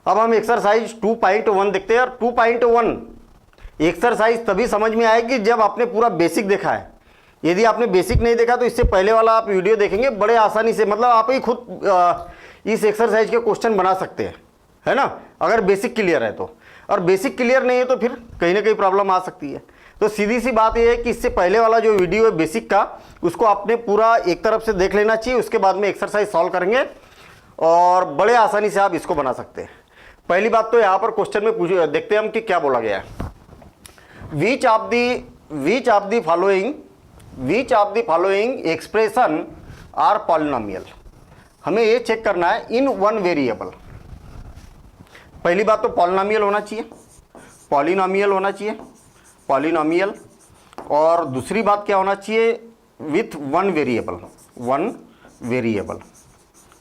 अब हम एक्सरसाइज 2.1 देखते हैं। और 2.1 एक्सरसाइज तभी समझ में आएगी जब आपने पूरा बेसिक देखा है। यदि आपने बेसिक नहीं देखा तो इससे पहले वाला आप वीडियो देखेंगे बड़े आसानी से, मतलब आप ही खुद इस एक्सरसाइज के क्वेश्चन बना सकते हैं, है ना, अगर बेसिक क्लियर है तो। और बेसिक क्लियर नहीं है तो फिर कहीं ना कहीं प्रॉब्लम आ सकती है। तो सीधी सी बात यह है कि इससे पहले वाला जो वीडियो है बेसिक का, उसको आपने पूरा एक तरफ से देख लेना चाहिए। उसके बाद में एक्सरसाइज सॉल्व करेंगे और बड़े आसानी से आप इसको बना सकते हैं। पहली बात तो यहाँ पर क्वेश्चन में देखते हैं हम कि क्या बोला गया है। Which of the following expression are polynomial. हमें ये चेक करना है इन वन वेरिएबल। पहली बात तो पॉलिनोमियल होना चाहिए, पॉलिनोमियल होना चाहिए, पॉलिनोमियल। और दूसरी बात क्या होना चाहिए, विथ वन वेरिएबल,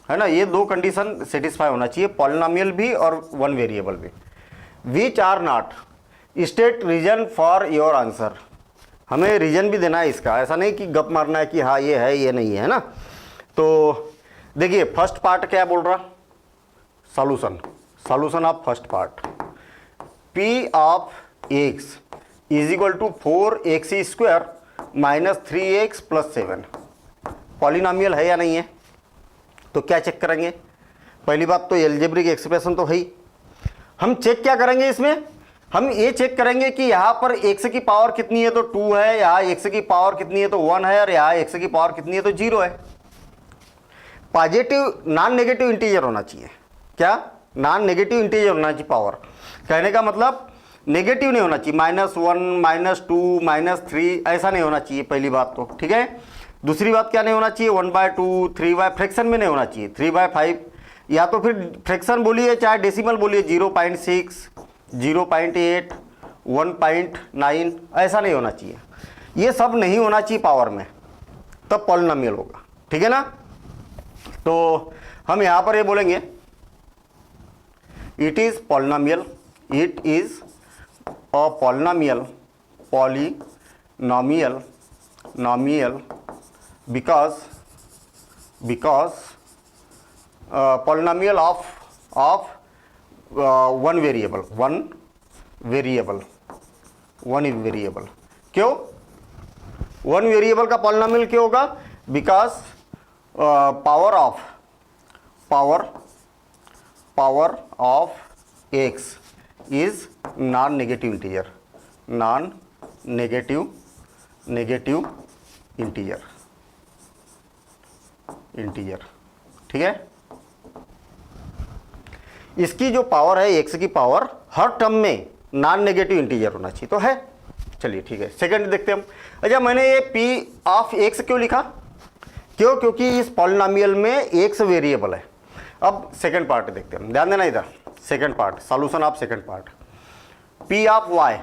है ना। ये दो कंडीशन सेटिस्फाई होना चाहिए, पॉलिनोमियल भी और वन वेरिएबल भी। Which are not state reason for your answer. हमें रीजन भी देना है इसका, ऐसा नहीं कि गप मारना है कि हाँ ये है ये नहीं है ना। तो देखिए फर्स्ट पार्ट क्या बोल रहा, solution of first part, p of x is equal to 4x² minus 3x plus 7 polynomial है या नहीं है। तो क्या चेक करेंगे, पहली बात तो एल्जेब्रिक एक्सप्रेशन तो है ही। हम चेक क्या करेंगे इसमें, हम ये चेक करेंगे कि यहाँ पर x की पावर कितनी है तो 2 है, यहाँ x की पावर कितनी है तो 1 है, और यहाँ x की पावर कितनी है तो 0 है। पॉजिटिव नॉन नेगेटिव इंटीजर होना चाहिए। क्या, नॉन नेगेटिव इंटीजर होना चाहिए पावर। कहने का मतलब नेगेटिव नहीं होना चाहिए, -1 -2 -3 ऐसा नहीं होना चाहिए, पहली बात तो ठीक है। दूसरी बात क्या नहीं होना चाहिए, 1/2 3 फ्रैक्शन में नहीं होना चाहिए, 3/5 या तो फिर फ्रैक्शन बोलिए चाहे डेसिमल बोलिए, 0.6 0.8 1.9 ऐसा नहीं होना चाहिए। ये सब नहीं होना चाहिए पावर में, तब पॉलिनोमियल होगा, ठीक है ना। तो हम यहाँ पर ये बोलेंगे it is polynomial, it is a polynomial because polynomial of one variable क्यों वन वेरिएबल का पॉलिनोमियल क्यों होगा, because power of x is non negative integer, ठीक है। इसकी जो पावर है एक्स की पावर हर टर्म में नॉन नेगेटिव इंटीजर होना चाहिए, तो है। चलिए ठीक है, सेकंड देखते हैं हम। अच्छा, मैंने ये p ऑफ x क्यों लिखा, क्योंकि इस पॉलिनोमियल में एक्स वेरिएबल है। अब सेकंड पार्ट देखते हैं, ध्यान देना इधर, second part solution of second part, p of y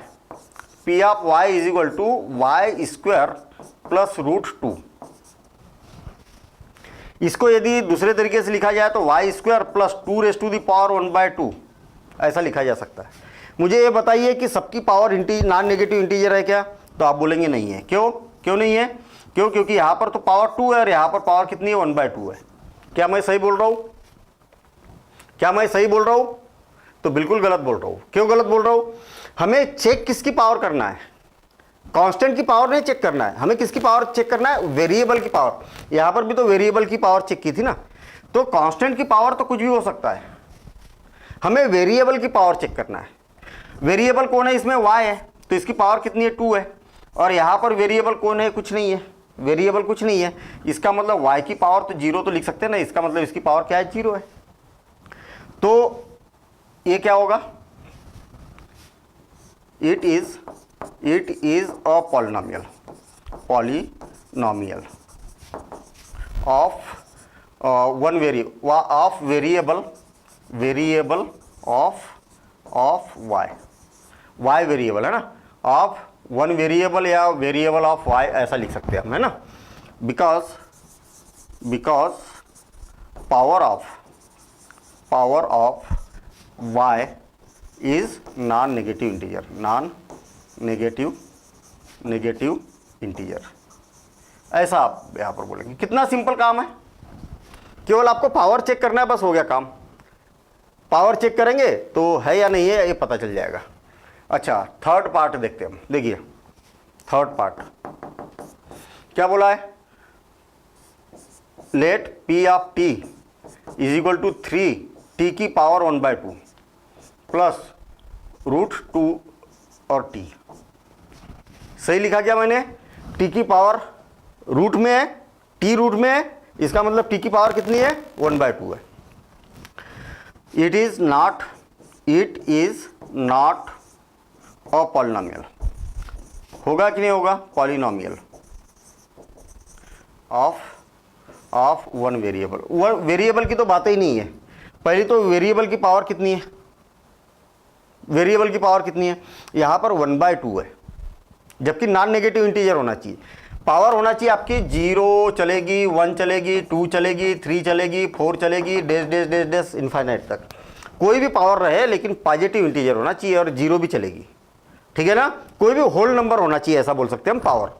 is equal to y² plus √2। इसको यदि दूसरे तरीके से लिखा जाए तो y² प्लस 2⁻1/2 ऐसा लिखा जा सकता है। मुझे ये बताइए कि सबकी पावर नॉन नेगेटिव इंटीजर है क्या, तो आप बोलेंगे नहीं है। क्यों नहीं है, क्योंकि यहाँ पर तो पावर 2 है और यहाँ पर पावर कितनी है 1/2 है। क्या मैं सही बोल रहा हूँ, तो बिल्कुल गलत बोल रहा हूँ। क्यों गलत बोल रहा हूँ, हमें चेक किसकी पावर करना है, कांस्टेंट की पावर नहीं चेक करना है, हमें किसकी पावर चेक करना है, वेरिएबल की पावर। यहां पर भी तो वेरिएबल की पावर चेक की थी ना, तो कांस्टेंट की पावर तो कुछ भी हो सकता है, हमें वेरिएबल की पावर चेक करना है। वेरिएबल कौन है इसमें, y है, तो इसकी पावर कितनी है 2 है, और यहां पर वेरिएबल कौन है, कुछ नहीं है, वेरिएबल कुछ नहीं है। इसका मतलब y की पावर तो 0 तो लिख सकते हैं ना, इसका मतलब इसकी पावर क्या है 0 है। तो ये क्या होगा, it is a polynomial of one variable of y variable है ना, ऑफ वन वेरिएबल या वेरिएबल ऑफ y ऐसा लिख सकते हैं हम, है ना। Because power of y is non negative integer, ऐसा आप यहाँ पर बोलेंगे। कितना सिंपल काम है, केवल आपको पावर चेक करना है, बस हो गया काम। पावर चेक करेंगे तो है या नहीं है ये पता चल जाएगा। अच्छा, थर्ड पार्ट देखते हैं हम। देखिए थर्ड पार्ट क्या बोला है, let p of t is equal to 3 की पावर 1/2 प्लस √2 और टी। सही लिखा क्या मैंने, टी की पावर रूट में है, टी रूट में है, इसका मतलब टी की पावर कितनी है, 1/2 है। It is not a polynomial, होगा कि नहीं होगा, polynomial of one variable. Variable की तो बात ही नहीं है। पहले तो वेरिएबल की पावर कितनी है, वेरिएबल की पावर कितनी है, यहाँ पर 1/2 है, जबकि नॉन नेगेटिव इंटीजर होना चाहिए। पावर होना चाहिए आपकी 0 चलेगी, 1 चलेगी, 2 चलेगी, 3 चलेगी, 4 चलेगी, dash dash dash dash infinite तक कोई भी पावर रहे, लेकिन पॉजिटिव इंटीजर होना चाहिए और 0 भी चलेगी, ठीक है ना। कोई भी होल नंबर होना चाहिए, ऐसा बोल सकते हैं हम power.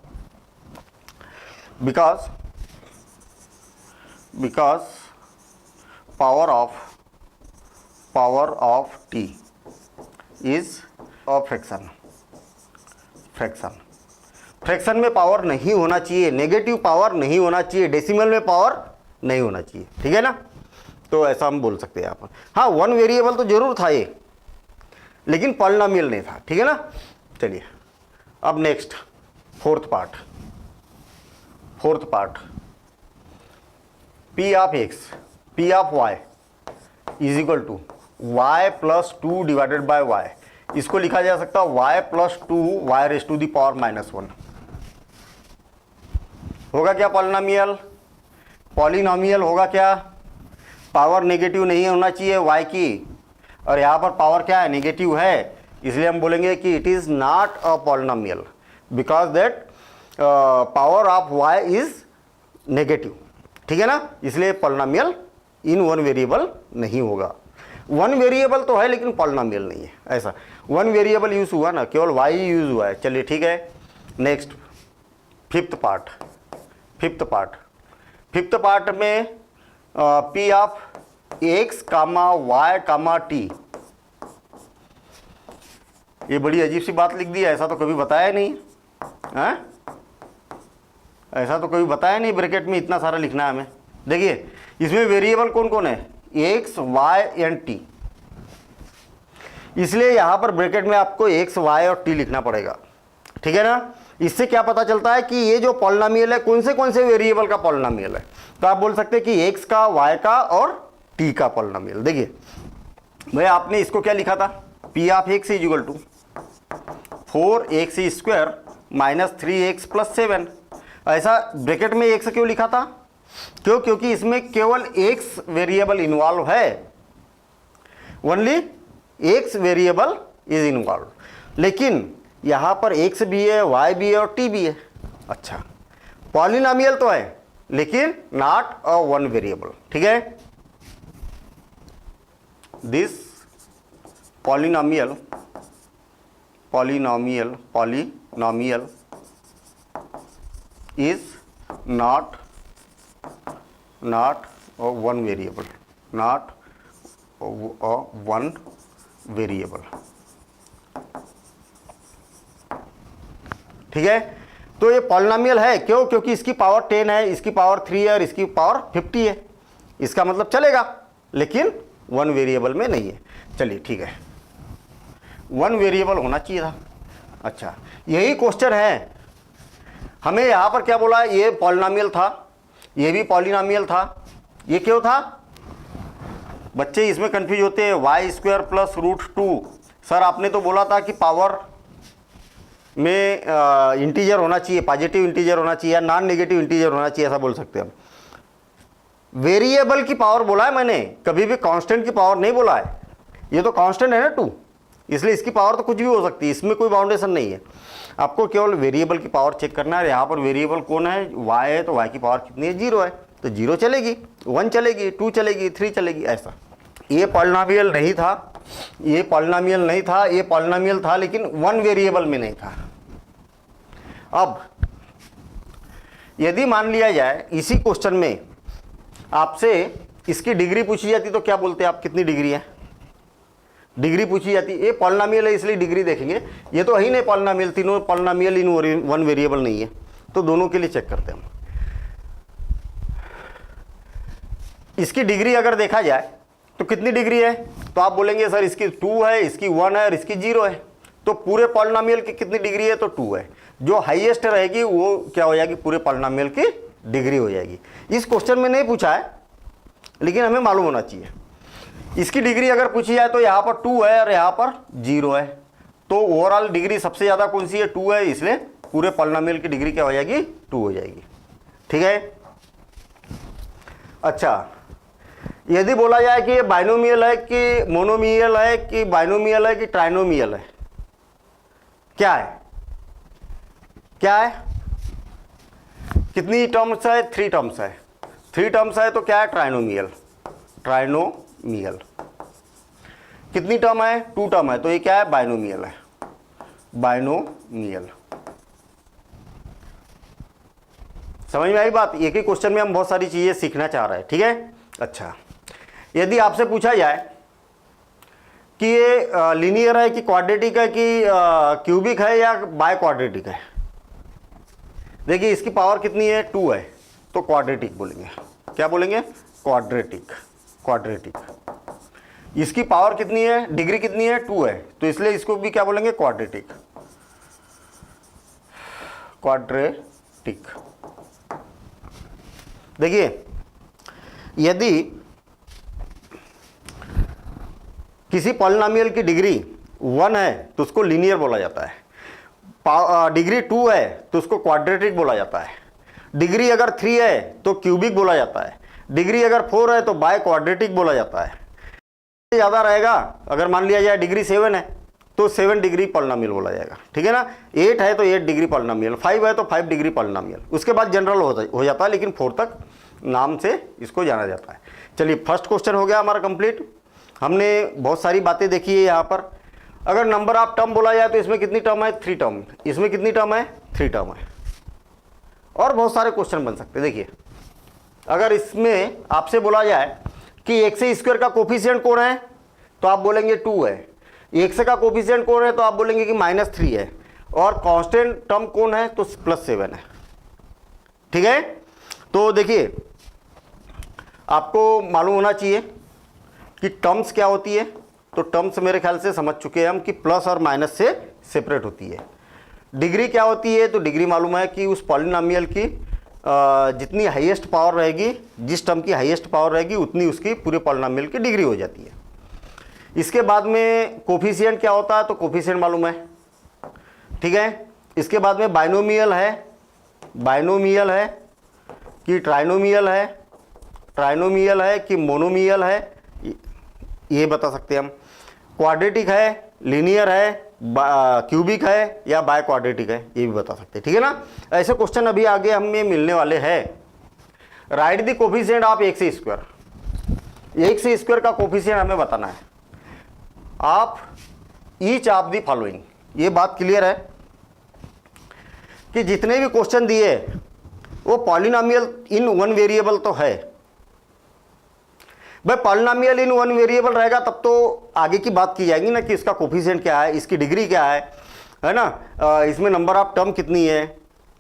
Because power of t is a fraction में पावर नहीं होना चाहिए, नेगेटिव पावर नहीं होना चाहिए, डेसिमल में पावर नहीं होना चाहिए, ठीक है ना। तो ऐसा हम बोल सकते हैं यहाँ पर। हाँ, वन वेरिएबल तो जरूर था ये, लेकिन पॉलिनोमियल नहीं था, ठीक है ना। चलिए अब next fourth part p of x, p of y is equal to y plus 2 divided by y. इसको लिखा जा सकता है y plus 2 y raise to the power -1। होगा क्या पॉलिनोमियल, पॉलिनोमियल होगा क्या, पावर नेगेटिव नहीं होना चाहिए y की, और यहाँ पर पावर क्या है, नेगेटिव है, इसलिए हम बोलेंगे कि it is not a polynomial because that power of y is negative, ठीक है ना। इसलिए पॉलिनोमियल इन वन वेरिएबल नहीं होगा। वन वेरिएबल तो है लेकिन पॉलिनोमियल नहीं है, ऐसा। वन वेरिएबल यूज हुआ ना, केवल y यूज हुआ है। चलिए ठीक है, नेक्स्ट फिफ्थ पार्ट में p of x comma y comma t. ये बड़ी अजीब सी बात लिख दी है, ऐसा तो कभी बताया नहीं है, ऐसा तो कभी बताया नहीं, ब्रैकेट में इतना सारा लिखना है हमें। देखिए इसमें वेरिएबल कौन कौन है, एक्स वाई एंड टी, इसलिए यहां पर ब्रैकेट में आपको एक्स वाई और टी लिखना पड़ेगा, ठीक है ना। इससे क्या पता चलता है कि ये जो पॉलिनोमियल है कौन से वेरिएबल का पॉलिनोमियल है। तो आप बोल सकते हैं कि एक्स का, वाई का और टी का पॉलिनोमियल। देखिए भाई आपने इसको क्या लिखा था, p of x is equal to 4x square minus 3x plus 7। ऐसा ब्रैकेट में एक्स क्यों लिखा था, क्योंकि इसमें केवल एक्स वेरिएबल इन्वॉल्व है, only x variable is involve. लेकिन यहां पर एक्स भी है, वाई भी है और टी भी है। अच्छा, पॉलिनोमियल तो है लेकिन नॉट अ वन वेरिएबल, ठीक है। This polynomial is not a one variable, ठीक है। तो ये पॉलिनोमियल है क्यों, क्योंकि इसकी पावर 10 है, इसकी पावर 3 है और इसकी पावर 50 है। इसका मतलब चलेगा, लेकिन वन वेरिएबल में नहीं है। चलिए ठीक है, वन वेरिएबल होना चाहिए था। अच्छा, यही क्वेश्चन है। हमें यहाँ पर क्या बोला, ये पॉलिनोमियल था, ये भी पॉलिनोमियल था। ये क्यों था, बच्चे इसमें कंफ्यूज होते हैं। Y square plus √2। सर आपने तो बोला था कि पावर में इंटीजर होना चाहिए, पॉजिटिव इंटीजर होना चाहिए या नॉन नेगेटिव इंटीजर होना चाहिए, ऐसा बोल सकते हैं हम। वेरिएबल की पावर बोला है मैंने, कभी भी कांस्टेंट की पावर नहीं बोला है। ये तो कांस्टेंट है ना 2, इसलिए इसकी पावर तो कुछ भी हो सकती है, इसमें कोई बाउंडेशन नहीं है। आपको केवल वेरिएबल की पावर चेक करना है। यहाँ पर वेरिएबल कौन है, y है, तो y की पावर कितनी है, 0 है, तो 0 चलेगी, 1 चलेगी, 2 चलेगी, 3 चलेगी, ऐसा। ये पॉलिनोमियल नहीं था, ये पॉलिनोमियल नहीं था, ये पॉलिनोमियल था लेकिन वन वेरिएबल में नहीं था। अब यदि मान लिया जाए इसी क्वेश्चन में आपसे इसकी डिग्री पूछी जाती तो क्या बोलते आप, कितनी डिग्री है, डिग्री पूछी जाती है। ये पॉलिनोमियल है इसलिए डिग्री देखेंगे, ये तो है ही नहीं पॉलिनोमियल, तीनों पॉलिनोमियल इन वन वेरिएबल नहीं है, तो दोनों के लिए चेक करते हैं हम। इसकी डिग्री अगर देखा जाए तो कितनी डिग्री है, तो आप बोलेंगे सर इसकी 2 है, इसकी 1 है और इसकी 0 है, तो पूरे पॉलिनोमियल की कितनी डिग्री है, तो 2 है। जो हाईएस्ट रहेगी वो क्या हो जाएगी, पूरे पॉलिनोमियल की डिग्री हो जाएगी। इस क्वेश्चन में नहीं पूछा है लेकिन हमें मालूम होना चाहिए। इसकी डिग्री अगर पूछी जाए तो यहाँ पर 2 है और यहाँ पर 0 है, तो ओवरऑल डिग्री सबसे ज़्यादा कौन सी है, 2 है, इसलिए पूरे पॉलिनोमियल की डिग्री क्या हो जाएगी, 2 हो जाएगी। ठीक है। अच्छा, यदि बोला जाए कि ये बाइनोमियल है कि मोनोमियल है कि बाइनोमियल है कि ट्राइनोमियल है, क्या है, क्या है, कितनी टर्म्स है, 3 टर्म्स है, 3 टर्म्स है तो क्या है, ट्राइनोमियल, ट्राइनोमियल। कितनी टर्म है, 2 टर्म है, तो ये क्या है, बाइनोमियल है, बाइनोमियल। समझ में आई बात। एक ही क्वेश्चन में हम बहुत सारी चीजें सीखना चाह रहे हैं। ठीक है। अच्छा, यदि आपसे पूछा जाए कि ये लीनियर है कि क्वाड्रेटिक है कि क्यूबिक है या बाय क्वाड्रेटिक है, देखिए इसकी पावर कितनी है, 2 है, तो क्वाड्रेटिक बोलेंगे। क्या बोलेंगे, क्वाड्रेटिक, क्वाड्रेटिक। इसकी पावर कितनी है, डिग्री कितनी है, 2 है, तो इसलिए इसको भी क्या बोलेंगे, क्वाड्रेटिक, क्वाड्रेटिक। देखिए यदि किसी पॉलिनोमियल की डिग्री 1 है तो उसको लीनियर बोला जाता है, डिग्री 2 है तो उसको क्वाड्रेटिक बोला जाता है, डिग्री अगर 3 है तो क्यूबिक बोला जाता है, डिग्री अगर 4 है तो बाय क्वाड्रेटिक बोला जाता है। ज़्यादा रहेगा, अगर मान लिया जाए डिग्री 7 है तो 7 डिग्री पॉलिनोमियल बोला जाएगा। ठीक है ना। 8 है तो 8 डिग्री पॉलिनोमियल, 5 है तो 5 डिग्री पॉलिनोमियल, उसके बाद जनरल हो जाता है, लेकिन 4 तक नाम से इसको जाना जाता है। चलिए, फर्स्ट क्वेश्चन हो गया हमारा कंप्लीट। हमने बहुत सारी बातें देखी है यहाँ पर। अगर नंबर ऑफ टर्म बोला जाए तो इसमें कितनी टर्म है, 3 टर्म, इसमें कितनी टर्म है, 3 टर्म है, और बहुत सारे क्वेश्चन बन सकते हैं। देखिए अगर इसमें आपसे बोला जाए कि x से स्क्वायर का कोफिशिएंट कौन है, तो आप बोलेंगे 2 है, x का कोफिशिएंट कौन है तो आप बोलेंगे कि -3 है, और कांस्टेंट टर्म कौन है तो +7 है। ठीक है। तो देखिए आपको मालूम होना चाहिए कि टर्म्स क्या होती है, तो टर्म्स मेरे ख्याल से समझ चुके हैं हम कि प्लस और माइनस से सेपरेट होती है। डिग्री क्या होती है, तो डिग्री मालूम है कि उस पॉलिनोमियल की जितनी हाईएस्ट पावर रहेगी, जिस टर्म की हाईएस्ट पावर रहेगी उतनी उसकी पूरे पॉलिनोमियल की डिग्री हो जाती है। इसके बाद में कोफिशिएंट क्या होता है, तो कोफिशिएंट मालूम है। ठीक है। इसके बाद में बाइनोमियल है, बाइनोमियल है कि ट्राइनोमियल है, ट्राइनोमियल है कि मोनोमियल है, ये बता सकते हैं हम। क्वाड्रेटिक है, लीनियर है, क्यूबिक है या बाय क्वाड्रेटिक है, ये भी बता सकते हैं। ठीक है ना। ऐसे क्वेश्चन अभी आगे हमें मिलने वाले हैं। Right the coefficient of x square, x square का कोफिशिएंट हमें बताना है। आप ईच ऑफ द फॉलोइंग, ये बात क्लियर है कि जितने भी क्वेश्चन दिए वो पॉलिनोमियल इन वन वेरिएबल तो है। भाई पॉलिनोमियल इन वन वेरिएबल रहेगा तब तो आगे की बात की जाएगी ना कि इसका कोफिशिएंट क्या है, इसकी डिग्री क्या है ना, इसमें नंबर ऑफ टर्म कितनी है,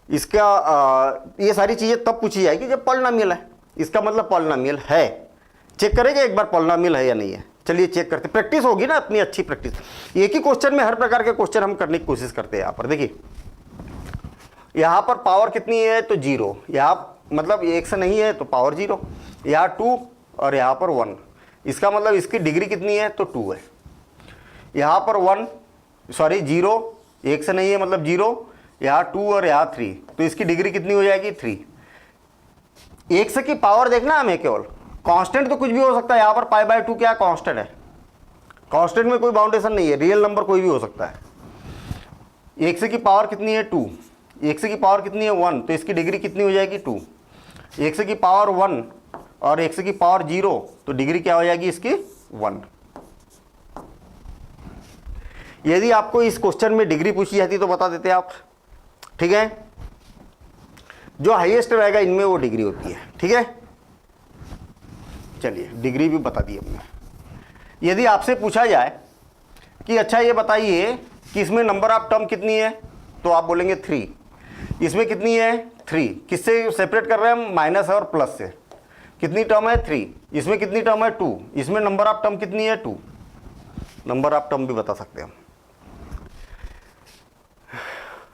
इसका ये सारी चीज़ें तब पूछी जाएगी जब पॉलिनोमियल है। इसका मतलब पॉलिनोमियल है। चेक करेंगे एक बार पॉलिनोमियल है या नहीं है। चलिए चेक करते, प्रैक्टिस होगी ना अपनी, अच्छी प्रैक्टिस। एक ही क्वेश्चन में हर प्रकार के क्वेश्चन हम करने की कोशिश करते हैं। यहाँ पर देखिए, यहाँ पर पावर कितनी है तो 0, यहाँ मतलब 1 से नहीं है तो पावर 0, यहाँ 2 और यहाँ पर 1, इसका मतलब इसकी डिग्री कितनी है तो 2 है। यहाँ पर 0, 1 से नहीं है मतलब 0, यहाँ 2 और यहाँ 3, तो इसकी डिग्री कितनी हो जाएगी 3। 1 से की पावर देखना हमें, केवल कांस्टेंट तो कुछ भी हो सकता है। यहाँ पर π/2 क्या कांस्टेंट है, कांस्टेंट में कोई बाउंडेशन नहीं है, रियल नंबर कोई भी हो सकता है। 1 से की पावर कितनी है 2, 1 से की पावर कितनी है 1, तो इसकी डिग्री कितनी हो जाएगी 2। 1 से की पावर 1 और 1 से की पावर 0, तो डिग्री क्या हो जाएगी इसकी 1। यदि आपको इस क्वेश्चन में डिग्री पूछी जाती तो बता देते आप। ठीक है। जो हाईएस्ट रहेगा इनमें वो डिग्री होती है। ठीक है। चलिए डिग्री भी बता दी हमने। यदि आपसे पूछा जाए कि अच्छा ये बताइए कि इसमें नंबर ऑफ टर्म कितनी है, तो आप बोलेंगे 3। इसमें कितनी है 3, किससे सेपरेट कर रहे हैं हम, माइनस और प्लस से। कितनी टर्म है 3, इसमें कितनी टर्म है 2, इसमें नंबर ऑफ टर्म कितनी है 2। नंबर ऑफ टर्म भी बता सकते हैं हम।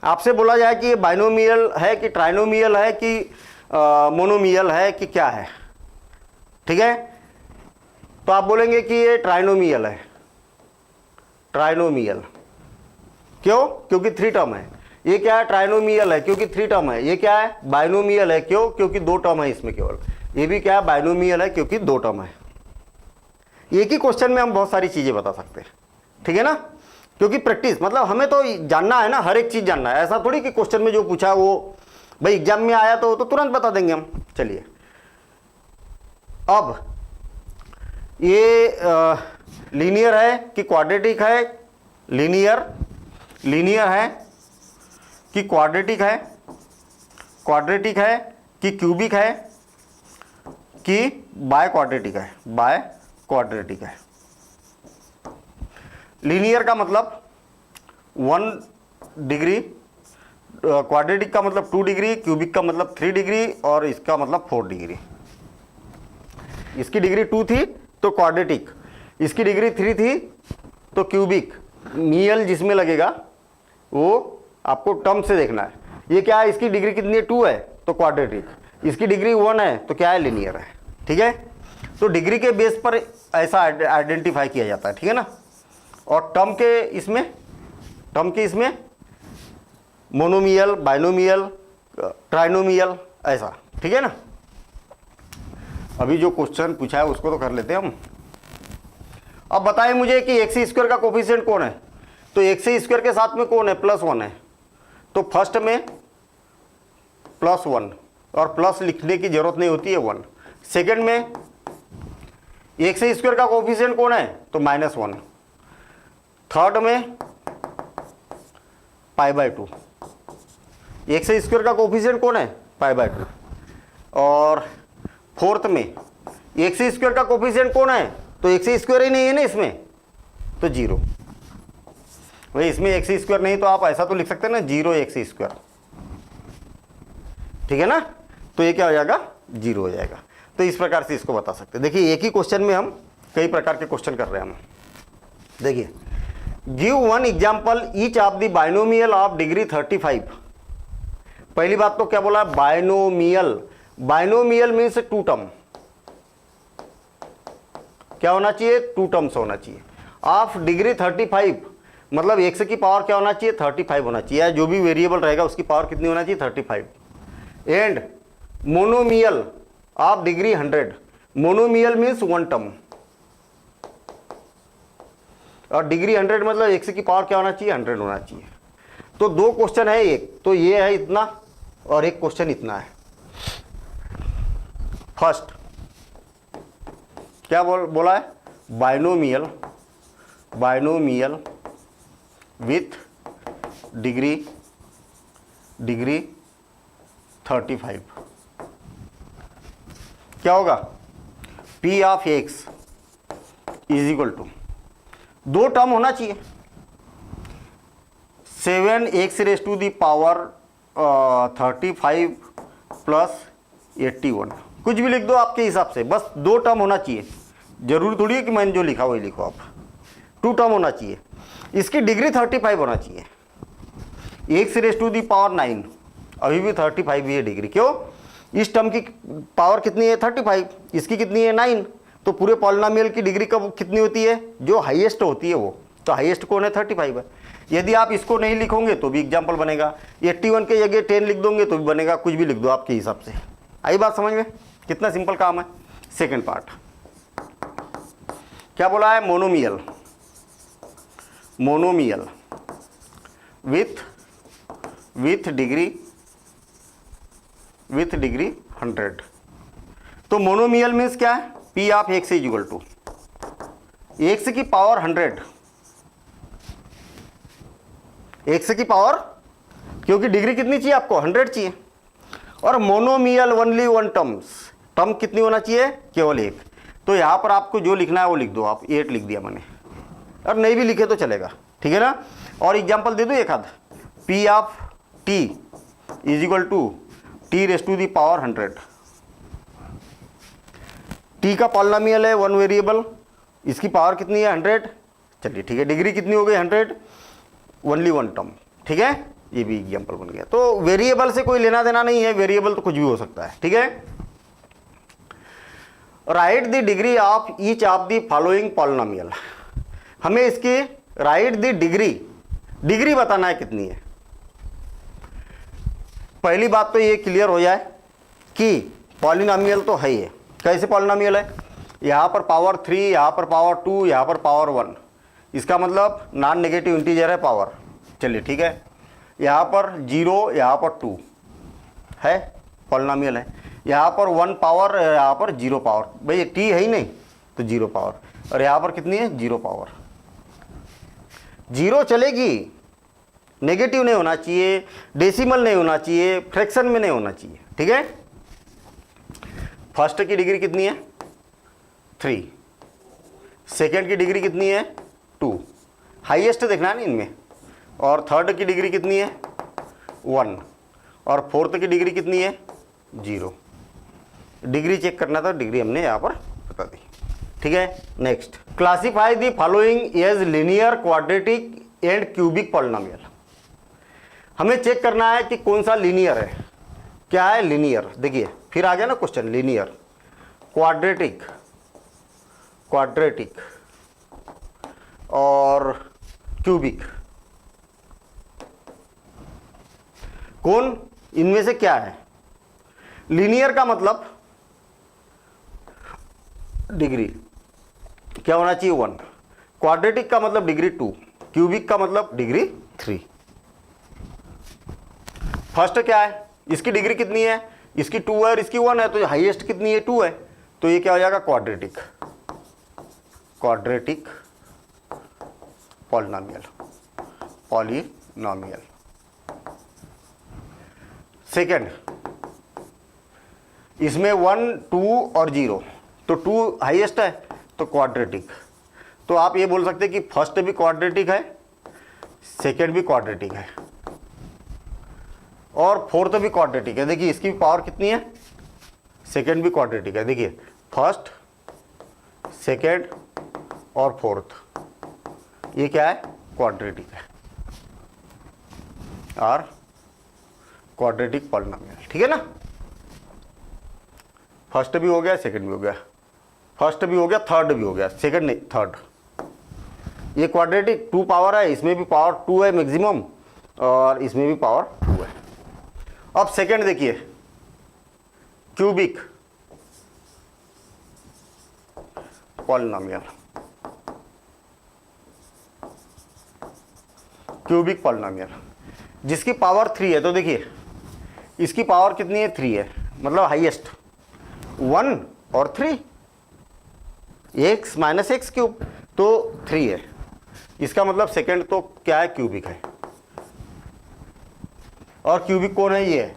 आपसे बोला जाए कि ये बाइनोमियल है कि ट्राइनोमियल है कि मोनोमियल है कि क्या है, ठीक है, तो आप बोलेंगे कि ये ट्राइनोमियल है। ट्राइनोमियल क्यों, क्योंकि 3 टर्म है। ये क्या है, ट्राइनोमियल है क्योंकि 3 टर्म है। ये क्या है, बाइनोमियल है, क्यों, क्योंकि 2 टर्म है इसमें केवल। ये भी क्या है, बाइनोमियल है क्योंकि 2 टर्म है। एक ही क्वेश्चन में हम बहुत सारी चीजें बता सकते हैं, ठीक है ना, क्योंकि प्रैक्टिस मतलब हमें तो जानना है ना, हर एक चीज जानना है। ऐसा थोड़ी कि क्वेश्चन में जो पूछा वो भाई एग्जाम में आया तो तुरंत बता देंगे हम। चलिए अब ये लीनियर है कि क्वाड्रेटिक है, लीनियर है कि क्वाड्रेटिक है, क्वाड्रेटिक है कि क्यूबिक है कि बाय क्वाड्रेटिक है, बाय क्वाड्रेटिक है। लीनियर का मतलब 1 डिग्री, क्वाड्रेटिक का मतलब 2 डिग्री, क्यूबिक का मतलब 3 डिग्री और इसका मतलब 4 डिग्री। इसकी डिग्री 2 थी तो क्वाड्रेटिक, इसकी डिग्री 3 थी तो क्यूबिक। मियल जिसमें लगेगा वो आपको टर्म से देखना है। ये क्या है, इसकी डिग्री कितनी है 2 है तो क्वाड्रेटिक, इसकी डिग्री 1 है तो क्या है, लीनियर है, ठीक है। तो डिग्री के बेस पर ऐसा आइडेंटिफाई किया जाता है, ठीक है ना। और टर्म के इसमें मोनोमियल, बाइनोमियल, ट्राइनोमियल, ऐसा, ठीक है ना। अभी जो क्वेश्चन पूछा है उसको तो कर लेते हैं हम। अब बताएं मुझे कि एक्स स्क्वायर का कोफिशिएंट कौन है, तो एक्स स्क्वायर के साथ में कौन है, +1 है, तो फर्स्ट में +1 और प्लस लिखने की जरूरत नहीं होती है 1। सेकंड में एक्स स्क्वायर का कोफिशिएंट कौन है, तो -1। थर्ड में π/2, एक्स स्क्वायर का कोफिशिएंट कौन है, π/2। और फोर्थ में एक्स स्क्वायर का कोफिशिएंट कौन है, तो एक्स स्क्वायर ही नहीं है ना इसमें, तो 0। भाई इसमें एक्स स्क्वायर नहीं तो आप ऐसा तो लिख सकते हैं ना, 0 एक्स स्क्वायर, ठीक है ना। तो ये क्या हो जाएगा, 0 हो जाएगा। तो इस प्रकार से इसको बता सकते हैं। देखिए एक ही क्वेश्चन में हम कई प्रकार के क्वेश्चन कर रहे हैं हम। देखिए give 1 example each of the binomial of degree 35। पहली बात तो क्या बोला, बाइनोमियल। बाइनोमियल मीन्स 2 टर्म, क्या होना चाहिए, 2 टर्म्स होना चाहिए। ऑफ डिग्री 35 मतलब एक्स की पावर क्या होना चाहिए, 35 होना चाहिए। जो भी वेरिएबल रहेगा उसकी पावर कितनी होना चाहिए, 35। And monomial of degree 100। Monomial means 1 term, और डिग्री 100 मतलब एक्स की पावर क्या होना चाहिए, 100 होना चाहिए। तो 2 क्वेश्चन है, एक तो ये है इतना और एक क्वेश्चन इतना है। फर्स्ट क्या बोला है, बाइनोमियल, बाइनोमियल विथ डिग्री 35। क्या होगा, P of x is equal to 2 term होना चाहिए, 7x⁻⁴ 35 + 81, कुछ भी लिख दो आपके हिसाब से, बस 2 टर्म होना चाहिए। जरूरी थोड़ी है कि मैंने जो लिखा वही लिखो आप, 2 टर्म होना चाहिए। इसकी डिग्री 35 होना चाहिए। x⁻⁹ अभी भी 35 ही है डिग्री, क्यों, इस टर्म की पावर कितनी है 35, इसकी कितनी है 9। तो पूरे पॉलिनोमियल की डिग्री कब कितनी होती है, जो हाईएस्ट होती है वो, तो हाईएस्ट कौन है, 35 है। यदि आप इसको नहीं लिखोगे तो भी एग्जाम्पल बनेगा, 81 के जगह 10 लिख दोगे तो भी बनेगा, कुछ भी लिख दो आपके हिसाब से। आई बात समझ में, कितना सिंपल काम है। सेकेंड पार्ट क्या बोला है, मोनोमियल, मोनोमियल विथ डिग्री 100। तो मोनोमियल मीन्स क्या है, P of x is equal to x की पावर 100, एक्स की पावर, क्योंकि डिग्री कितनी चाहिए आपको, 100 चाहिए। और मोनोमियल ओनली 1 टर्म्स, टर्म कितनी होना चाहिए, केवल 1। तो यहां पर आपको जो लिखना है वो लिख दो आप, 8 लिख दिया मैंने, और नहीं भी लिखे तो चलेगा, ठीक है ना। और एग्जाम्पल दे दूँ एक आध, p of t is equal to t raise to the power 100। टी का पॉलिनोमियल है 1 वेरिएबल, इसकी पावर कितनी है 100। चलिए ठीक है, डिग्री कितनी हो गई 100, ओनली 1 टर्म, ठीक है, ये भी एग्जाम्पल बन गया। तो वेरिएबल से कोई लेना देना नहीं है, वेरिएबल तो कुछ भी हो सकता है, ठीक है। Right the degree of each of the following polynomial, हमें इसकी राइट द डिग्री बताना है कितनी है। पहली बात तो ये क्लियर हो जाए कि पॉलिनोमियल तो है ये, कैसे पॉलिनोमियल है, यहाँ पर पावर 3, यहाँ पर पावर 2, यहाँ पर पावर 1, इसका मतलब नॉन नेगेटिव इंटीजर है पावर। चलिए ठीक है, यहाँ पर 0, यहाँ पर 2 है, पॉलिनोमियल है, यहाँ पर 1 पावर, यहाँ पर 0 पावर, भाई टी है ही नहीं तो 0 पावर, और यहाँ पर कितनी है 0 पावर। 0 चलेगी, नेगेटिव नहीं होना चाहिए, डेसिमल नहीं होना चाहिए, फ्रैक्शन में नहीं होना चाहिए, ठीक है। फर्स्ट की डिग्री कितनी है 3, सेकेंड की डिग्री कितनी है 2, हाईएस्ट देखना है ना इनमें, और थर्ड की डिग्री कितनी है 1, और फोर्थ की डिग्री कितनी है 0। डिग्री चेक करना था, डिग्री हमने यहाँ पर बता दी, ठीक है। Next, classify the following as linear, quadratic and cubic polynomial. हमें चेक करना है कि कौन सा लीनियर है, क्या है लीनियर। देखिए फिर आ गया ना क्वेश्चन, लीनियर, क्वाड्रेटिक और क्यूबिक, कौन इनमें से क्या है। लीनियर का मतलब डिग्री क्या होना चाहिए 1, क्वाड्रेटिक का मतलब डिग्री 2, क्यूबिक का मतलब डिग्री 3। फर्स्ट क्या है, इसकी डिग्री कितनी है, इसकी 2 है और इसकी 1 है, तो हाईएस्ट कितनी है 2 है, तो ये क्या हो जाएगा क्वाड्रेटिक पॉलिनोमियल। सेकेंड, इसमें 1, 2 और 0, तो 2 हाईएस्ट है तो क्वाड्रेटिक। तो आप ये बोल सकते हैं कि फर्स्ट भी क्वाड्रेटिक है, सेकेंड भी क्वाड्रेटिक है, और फोर्थ भी क्वाड्रेटिक है। देखिए इसकी पावर कितनी है, सेकेंड भी क्वाड्रेटिक है, देखिए फर्स्ट, सेकेंड और फोर्थ, ये क्या है क्वाड्रेटिक है, और क्वाड्रेटिक पॉलिनोमियल, ठीक है ना। फर्स्ट भी हो गया, सेकेंड भी हो गया, फर्स्ट भी हो गया, थर्ड भी हो गया, सेकेंड नहीं थर्ड। ये क्वाड्रेटिक 2 पावर है, इसमें भी पावर 2 है मैक्सिमम, और इसमें भी पावर 2 है। अब सेकेंड देखिए, क्यूबिक पॉलिनोमियल, जिसकी पावर 3 है। तो देखिए इसकी पावर कितनी है 3 है, मतलब हाईएस्ट 1 और 3, x माइनस एक्स क्यूब, तो 3 है, इसका मतलब सेकेंड तो क्या है क्यूबिक है। और क्यूबिक कौन है, ये है,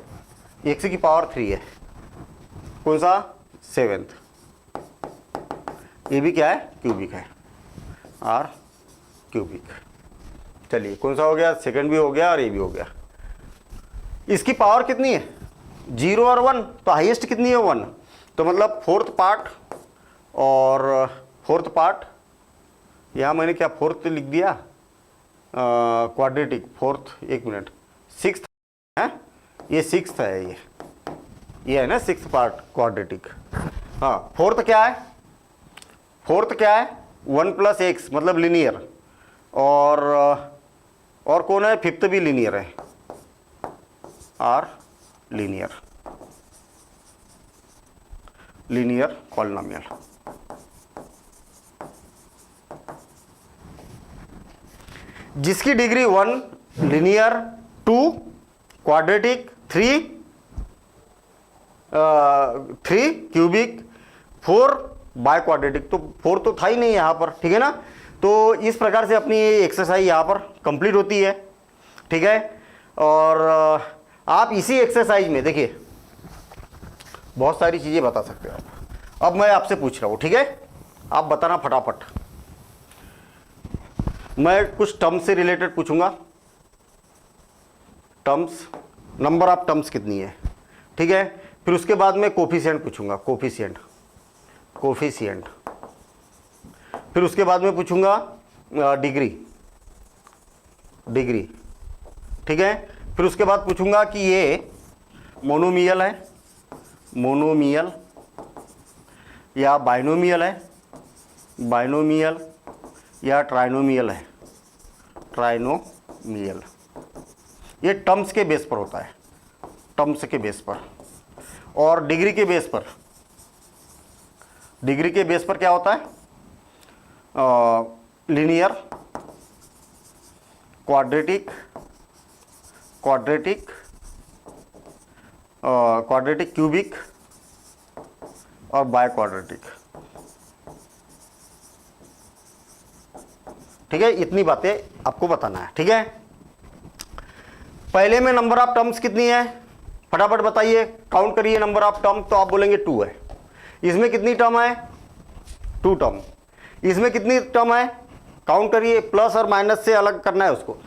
x की पावर 3 है, कौन सा 7th, ये भी क्या है क्यूबिक है, और क्यूबिक। चलिए कौन सा हो गया, सेकेंड भी हो गया और ये भी हो गया। इसकी पावर कितनी है 0 और 1, तो हाईएस्ट कितनी है 1, तो मतलब फोर्थ पार्ट, और फोर्थ पार्ट यहाँ मैंने क्या फोर्थ लिख दिया, क्वाड्रेटिक फोर्थ, एक मिनट, 6th है, ये 6th है, ये है ना 6th पार्ट क्वाड्रेटिक। हाँ, फोर्थ क्या है 1 + x मतलब लीनियर, और कौन है 5th भी लीनियर है, और लीनियर पॉलिनोमियल। जिसकी degree 1 linear, 2 quadratic, 3 cubic, 4 by quadratic. तो 4 तो था ही नहीं यहाँ पर, ठीक है ना। तो इस प्रकार से अपनी ये एक्सरसाइज यहाँ पर कंप्लीट होती है, ठीक है। और आप इसी एक्सरसाइज में देखिए बहुत सारी चीज़ें बता सकते हो आप। अब मैं आपसे पूछ रहा हूँ, ठीक है, आप बताना फटाफट। मैं कुछ टर्म्स से रिलेटेड पूछूंगा, टर्म्स, नंबर ऑफ टर्म्स कितनी है, ठीक है। फिर उसके बाद में कोफिशिएंट पूछूंगा, कोफिशिएंट, कोफिशिएंट। फिर उसके बाद में पूछूंगा डिग्री, डिग्री, ठीक है। फिर उसके बाद पूछूंगा कि ये मोनोमियल है, मोनोमियल या बाइनोमियल है, बाइनोमियल या ट्राइनोमियल है, ट्राइनोमियल। ये टर्म्स के बेस पर होता है, टर्म्स के बेस पर। और डिग्री के बेस पर, डिग्री के बेस पर क्या होता है, linear, quadratic, quadratic, quadratic, cubic और बाय क्वाड्रेटिक, ठीक है। इतनी बातें आपको बताना है, ठीक है। पहले में नंबर ऑफ टर्म्स कितनी है, फटाफट बताइए, काउंट करिए नंबर ऑफ टर्म। तो आप बोलेंगे 2 है। इसमें कितनी टर्म है, 2 टर्म। इसमें कितनी टर्म है, काउंट करिए, प्लस और माइनस से अलग करना है उसको।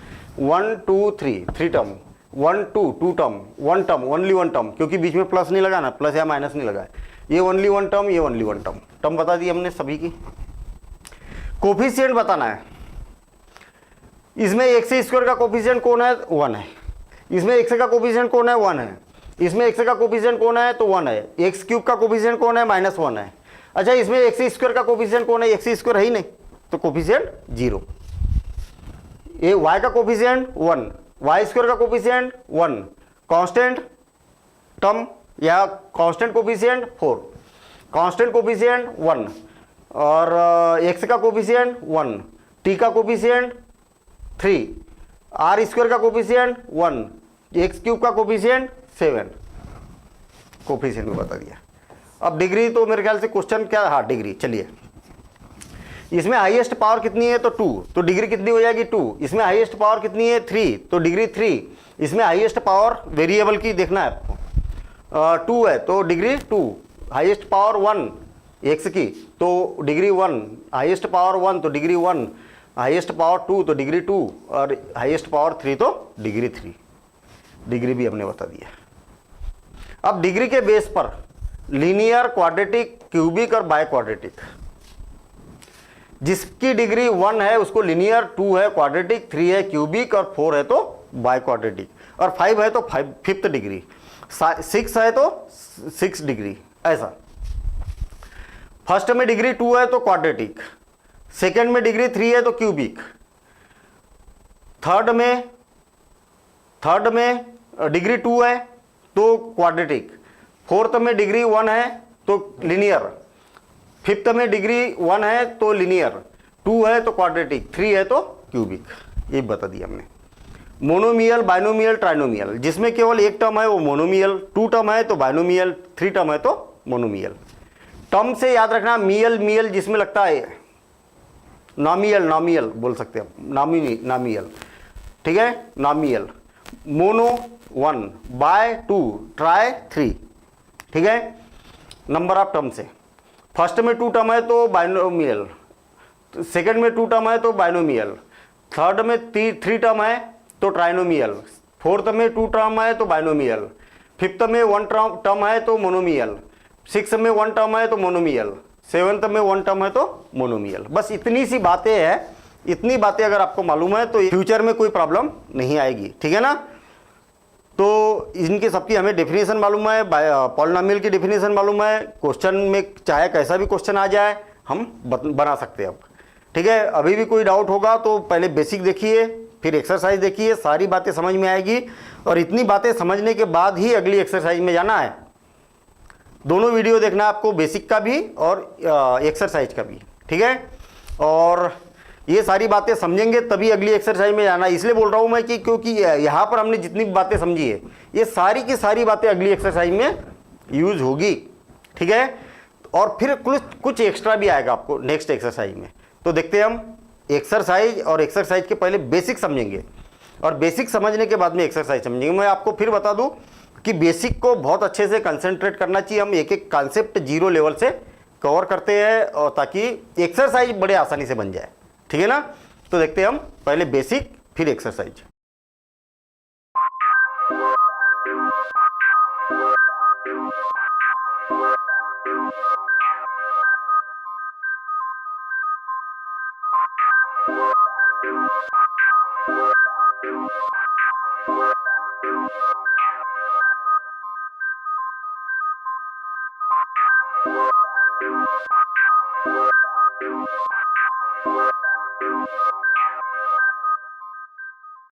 1 2 3 term, 1 2 term, 1 term, only 1 term, क्योंकि बीच में प्लस नहीं लगा ना, प्लस या माइनस नहीं लगा है। ये ओनली 1 टर्म, ये ओनली 1 टर्म। टर्म बता दी हमने सभी की। कोफिशिएंट बताना है। इसमें x² का कोफिशिएंट कौन है, 1 है। इसमें x का कोफिशिएंट कौन है, 1 है। इसमें x का कोफिशिएंट कौन है, तो 1 है। x³ का कोफिशिएंट कौन है, -1 है। अच्छा, इसमें x² का कोफिशिएंट कौन है, x² है ही नहीं, तो कोफिशिएंट 0। ये y का कोफिशिएंट 1, y² का कोफिशिएंट 1, कांस्टेंट टर्म या कांस्टेंट कोफिशिएंट 4, कांस्टेंट कोफिशिएंट 1, और x का कोफिशिएंट 1, t का कोफिशिएंट 3, r² का कोफिशिएंट 1, x³ का कोफिशिएंट 7। कोफिशिएंट में बता दिया। अब डिग्री तो मेरे ख्याल से क्वेश्चन क्या, हाँ डिग्री, चलिए। इसमें हाईएस्ट पावर कितनी है, तो 2, तो डिग्री कितनी हो जाएगी 2। इसमें हाईएस्ट पावर कितनी है, 3, तो डिग्री 3। इसमें हाईएस्ट पावर वेरिएबल की देखना है आपको, 2 है तो डिग्री 2। हाईएस्ट पावर 1 x की, तो डिग्री 1। हाईएस्ट पावर 1 तो डिग्री 1, हाईएस्ट पावर 2 तो डिग्री 2, और हाईएस्ट पावर 3 तो डिग्री 3। डिग्री भी हमने बता दिया। अब डिग्री के बेस पर लीनियर, क्वाड्रेटिक, क्यूबिक और बाय क्वाड्रेटिक। जिसकी डिग्री 1 है उसको लीनियर, 2 है क्वाड्रेटिक, 3 है क्यूबिक और 4 है तो बाय क्वाड्रेटिक, और 5 है तो 5th डिग्री, 6 है तो 6 डिग्री। ऐसा फर्स्ट में डिग्री 2 है तो क्वाड्रेटिक, सेकेंड में डिग्री 3 है तो क्यूबिक, थर्ड में डिग्री 2 है तो क्वाड्रेटिक, फोर्थ में डिग्री 1 है तो लीनियर, फिफ्थ में डिग्री 1 है तो लीनियर, 2 है तो क्वाड्रेटिक, 3 है तो क्यूबिक। ये बता दिया हमने। मोनोमियल, बाइनोमियल, ट्राइनोमियल, जिसमें केवल एक टर्म है वो मोनोमियल, 2 टर्म है तो बाइनोमियल, 3 टर्म है तो मोनोमियल। टर्म से याद रखना, मियल मियल जिसमें लगता है, नॉमियल नॉमियल बोल सकते हैं, नामियल, ठीक है, नॉमियल। मोनो 1, बाय 2, ट्राई 3, ठीक है। नंबर ऑफ टर्म से फर्स्ट में 2 टर्म है तो बाइनोमियल, सेकंड में 2 टर्म है तो बाइनोमियल, थर्ड में 3 टर्म है तो ट्राइनोमियल, फोर्थ में 2 टर्म है तो बाइनोमियल, फिफ्थ में 1 टर्म है तो मोनोमियल, सिक्स्थ में 1 टर्म है तो मोनोमियल, सेवंथ में 1 टर्म है तो मोनोमियल। बस इतनी सी बातें हैं। इतनी बातें अगर आपको मालूम है तो फ्यूचर में कोई प्रॉब्लम नहीं आएगी, ठीक है ना। तो इनकी सबकी हमें डेफिनेशन मालूम है, पॉलिनोमियल की डेफिनेशन मालूम है। क्वेश्चन में चाहे कैसा भी क्वेश्चन आ जाए हम बना सकते हैं अब, ठीक है। अभी भी कोई डाउट होगा तो पहले बेसिक देखिए, फिर एक्सरसाइज देखिए, सारी बातें समझ में आएगी। और इतनी बातें समझने के बाद ही अगली एक्सरसाइज में जाना है। दोनों वीडियो देखना है आपको, बेसिक का भी और एक्सरसाइज का भी, ठीक है। और ये सारी बातें समझेंगे तभी अगली एक्सरसाइज में जाना है। इसलिए बोल रहा हूँ मैं कि क्योंकि यहाँ पर हमने जितनी बातें समझी है ये सारी की सारी बातें अगली एक्सरसाइज में यूज होगी, ठीक है। और फिर कुछ एक्स्ट्रा भी आएगा आपको नेक्स्ट एक्सरसाइज में। तो देखते हैं हम एक्सरसाइज, और एक्सरसाइज के पहले बेसिक समझेंगे और बेसिक समझने के बाद में एक्सरसाइज समझेंगे। मैं आपको फिर बता दूं कि बेसिक को बहुत अच्छे से कंसंट्रेट करना चाहिए। हम एक एक कॉन्सेप्ट 0 लेवल से कवर करते हैं और ताकि एक्सरसाइज बड़े आसानी से बन जाए, ठीक है ना। तो देखते हैं हम पहले बेसिक फिर एक्सरसाइज।